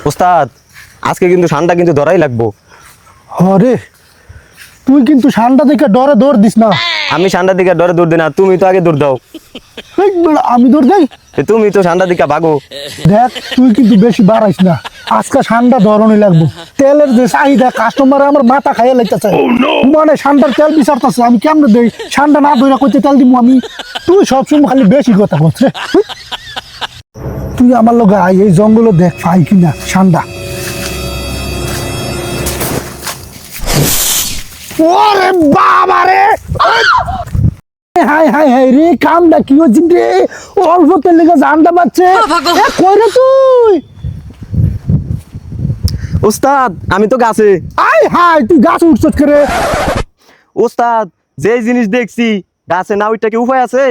ওস্তাদ আজকে কিন্তু ঠান্ডা কিন্তু ধরাই লাগবো। আরে তুই কিন্তু ঠান্ডা দেখে ডরে দৌড় দিস না। আমি ঠান্ডা দিকে ডরে দৌড় দিই না, তুমি তো আগে দৌড় দাও। এই বেটা, আমি দৌড় দেই? তুমি তো ঠান্ডা দিকে ভাগো। দেখ তুই কিন্তু বেশি বাড়াইস না, আজকে ঠান্ডা ধরনই লাগবো। তেলের যে চাহিদা কাস্টমার আমার মাথা খাইয়া লাগতেছে। মানে ঠান্ডার তেল বিচারতেছে, আমি কেমনে দেই? ঠান্ডা না ধরে কইতে তেল দিব আমি? তুই সবসময় খালি বেশি কথা বলছে। তুই আমার লগে আয়, এই জঙ্গল দেখ পাই কিনা ঠান্ডা। ওরে বাবা রে, হাই হাই হাই রে, কামটা কি হচ্ছে রে? অল্প তেল লেগে জানটা পাচ্ছে। কই রে তুই? ওস্তাদ আমি তো গাছে। আয় হাই, তুই গাছ উঠছত করে? ওস্তাদ যে জিনিস দেখছি গাছে না ওইটা কি উপায় আছে?